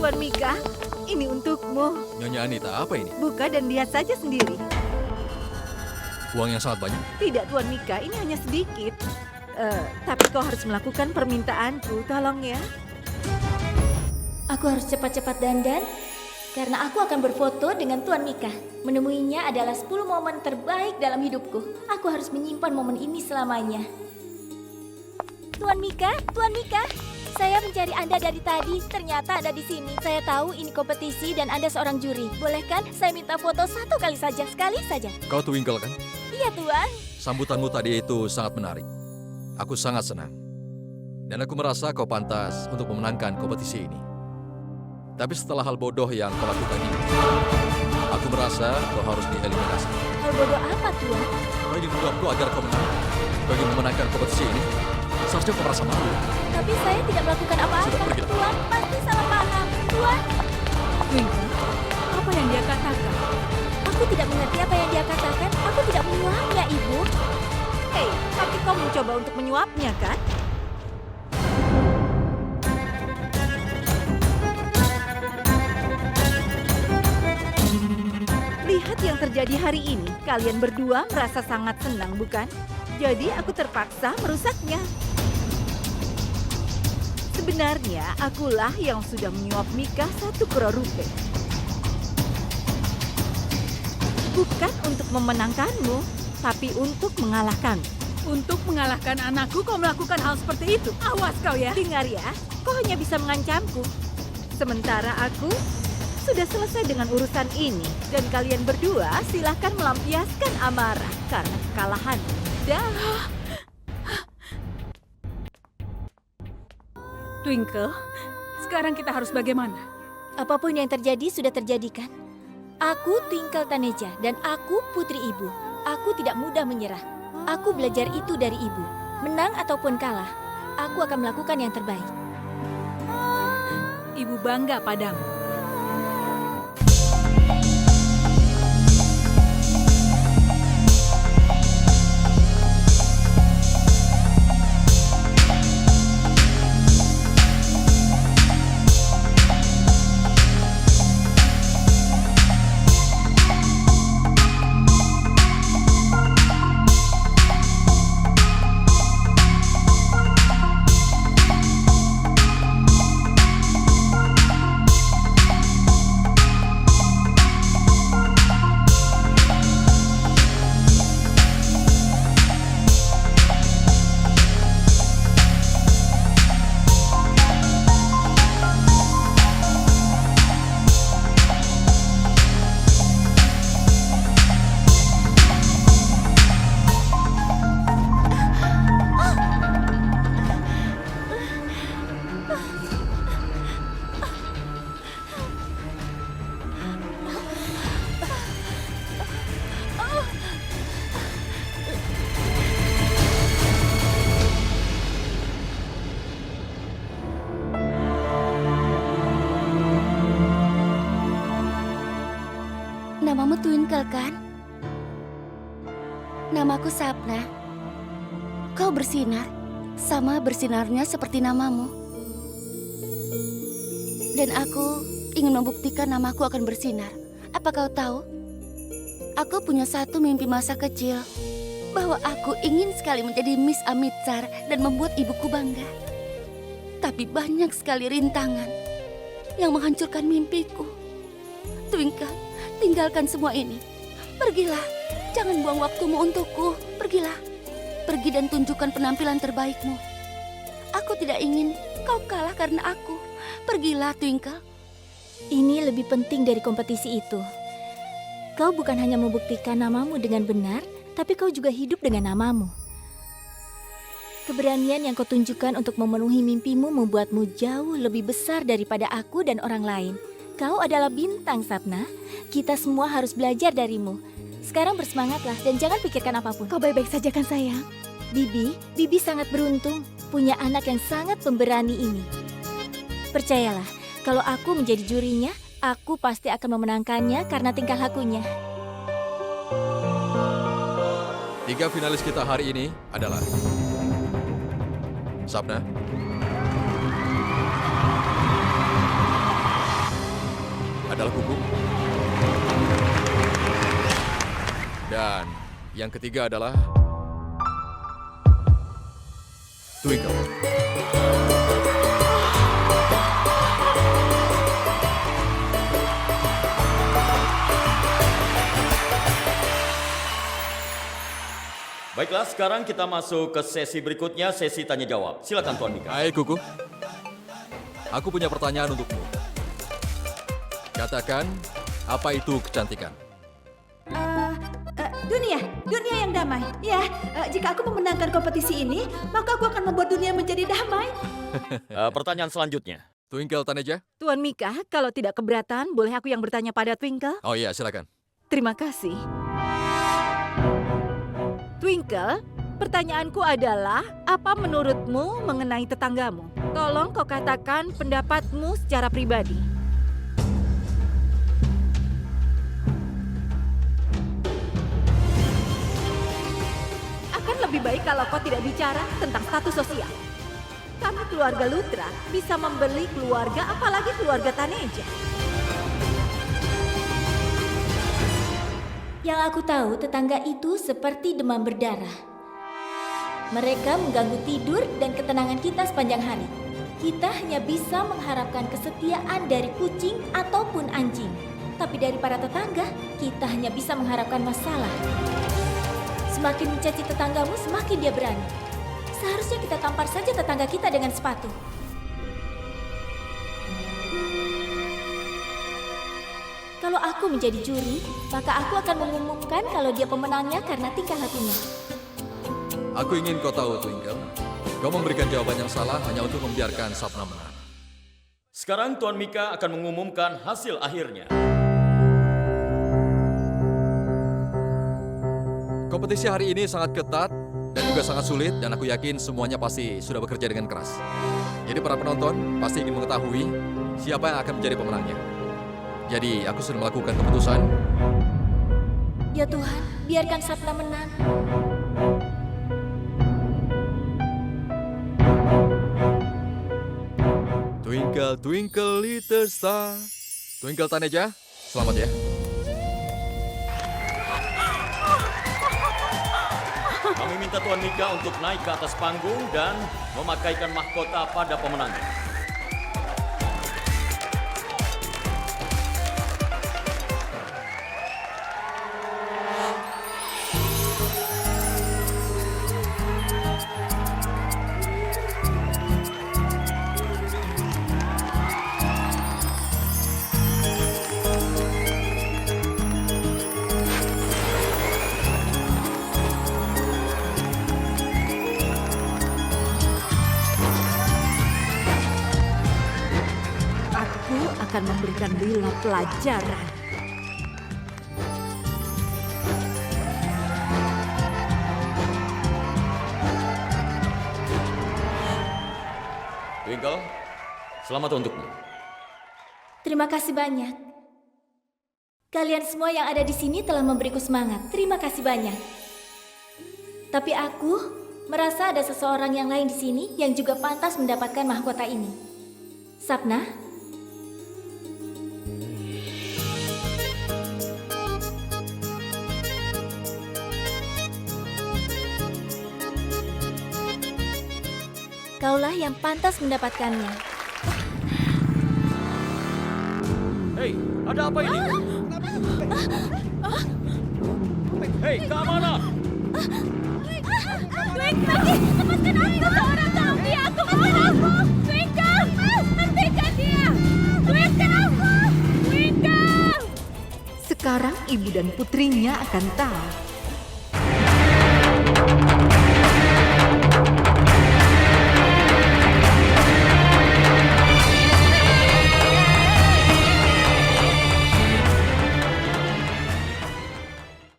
Tuan Mika, ini untukmu. Nyonya Anita, apa ini? Buka dan lihat saja sendiri. Uang yang sangat banyak? Tidak, Tuan Mika, ini hanya sedikit. Tapi kau harus melakukan permintaanku, tolong ya. Aku harus cepat-cepat dandan, karena aku akan berfoto dengan Tuan Mika. Menemuinya adalah 10 momen terbaik dalam hidupku. Aku harus menyimpan momen ini selamanya. Tuan Mika, saya mencari Anda dari tadi. Ternyata Anda di sini. Saya tahu ini kompetisi dan Anda seorang juri. Boleh kan saya minta foto satu kali saja, sekali saja? Kau Twinkle kan? Iya, Tuan. Sambutanmu tadi itu sangat menarik. Aku sangat senang. Dan aku merasa kau pantas untuk memenangkan kompetisi ini. Tapi setelah hal bodoh yang kau lakukan ini, aku merasa kau harus dieliminasi. Hal bodoh apa, Tuan? Kau ingin mengganggu agar kau menang. Kau ingin memenangkan kompetisi ini. Seharusnya kau merasa malu. Tapi saya tidak melakukan apa-apa. Sudah, pergi. Tuan, pasti salah paham. Tuan, Twinkle, apa yang dia katakan? aku tidak mengerti apa yang dia katakan. Aku tidak menyuapnya, Ibu. Hei, tapi kau mencoba untuk menyuapnya, kan? Lihat yang terjadi hari ini. Kalian berdua merasa sangat senang, bukan? Jadi aku terpaksa merusaknya. Sebenarnya akulah yang sudah menyuap Mika 1 crore rupiah. Bukan untuk memenangkanmu, tapi untuk mengalahkan. Untuk mengalahkan anakku, kau melakukan hal seperti itu. Awas kau ya. Dengar ya, kau hanya bisa mengancamku. Sementara aku sudah selesai dengan urusan ini. Dan kalian berdua silahkan melampiaskan amarah karena kekalahan. Dah. Twinkle, sekarang kita harus bagaimana? Apapun yang terjadi sudah terjadi, kan? Aku Twinkle Taneja dan aku putri ibu. Aku tidak mudah menyerah. Aku belajar itu dari ibu. Menang ataupun kalah, aku akan melakukan yang terbaik. Ibu bangga padamu. Namamu Twinkle, kan? Namaku Sapna. Kau bersinar, sama bersinarnya seperti namamu. Dan aku ingin membuktikan namaku akan bersinar. Apa kau tahu? Aku punya satu mimpi masa kecil, bahwa aku ingin sekali menjadi Miss Amritsar dan membuat ibuku bangga. Tapi banyak sekali rintangan yang menghancurkan mimpiku. Twinkle, tinggalkan semua ini. Pergilah, jangan buang waktumu untukku. Pergilah, pergi dan tunjukkan penampilan terbaikmu. Aku tidak ingin kau kalah karena aku. Pergilah, Twinkle. Ini lebih penting dari kompetisi itu. Kau bukan hanya membuktikan namamu dengan benar, tapi kau juga hidup dengan namamu. Keberanian yang kau tunjukkan untuk memenuhi mimpimu membuatmu jauh lebih besar daripada aku dan orang lain. Kau adalah bintang, Sapna. Kita semua harus belajar darimu. Sekarang bersemangatlah dan jangan pikirkan apapun. Kau baik-baik saja kan, sayang? Bibi sangat beruntung punya anak yang sangat pemberani ini. Percayalah, kalau aku menjadi jurinya, aku pasti akan memenangkannya karena tingkah lakunya. 3 finalis kita hari ini adalah Sapna, adalah kuku. Dan yang ketiga adalah Twinkle. Baiklah, sekarang kita masuk ke sesi berikutnya, sesi tanya jawab. Silakan Tuan Mika. Hai kuku. Aku punya pertanyaan untukmu. Katakan, apa itu kecantikan? Dunia yang damai. Ya, jika aku memenangkan kompetisi ini, maka aku akan membuat dunia menjadi damai. Pertanyaan selanjutnya. Twinkle Taneja? Tuan Mika, kalau tidak keberatan, boleh aku yang bertanya pada Twinkle? Oh iya, silakan. Terima kasih. Twinkle, pertanyaanku adalah, apa menurutmu mengenai tetanggamu? Tolong kau katakan pendapatmu secara pribadi. Akan lebih baik kalau kau tidak bicara tentang status sosial. Kami keluarga Lutra bisa membeli keluarga, apalagi keluarga Taneja. Yang aku tahu, tetangga itu seperti demam berdarah. Mereka mengganggu tidur dan ketenangan kita sepanjang hari. Kita hanya bisa mengharapkan kesetiaan dari kucing ataupun anjing. Tapi dari para tetangga, kita hanya bisa mengharapkan masalah. Semakin mencaci tetanggamu, semakin dia berani. Seharusnya kita tampar saja tetangga kita dengan sepatu. Kalau aku menjadi juri, maka aku akan mengumumkan kalau dia pemenangnya karena tingkah lakunya. Aku ingin kau tahu, Twinkle. Kau memberikan jawaban yang salah hanya untuk membiarkan Sapna menang. Sekarang Tuan Mika akan mengumumkan hasil akhirnya. Kompetisi hari ini sangat ketat dan juga sangat sulit, dan aku yakin semuanya pasti sudah bekerja dengan keras. Jadi para penonton pasti ingin mengetahui siapa yang akan menjadi pemenangnya. Jadi aku sudah melakukan keputusan. Ya Tuhan, biarkan Sapna menang. Twinkle, twinkle, little star. Twinkle Taneja, selamat ya. Kami minta Tuan Mika untuk naik ke atas panggung dan memakaikan mahkota pada pemenangnya. Aku akan memberikan Lila pelajaran. Twinkle, selamat untukmu. Terima kasih banyak. Kalian semua yang ada di sini telah memberiku semangat. Terima kasih banyak. Tapi aku merasa ada seseorang yang lain di sini yang juga pantas mendapatkan mahkota ini. Sapna? Kaulah yang pantas mendapatkannya. Hei, ada apa ini? Hei, keamanan! Twinkle, lepaskan aku! Seorang zombie, aku mohon aku! Twinkle, hentikan dia! Twinkle! Twinkle! Sekarang ibu dan putrinya akan tahu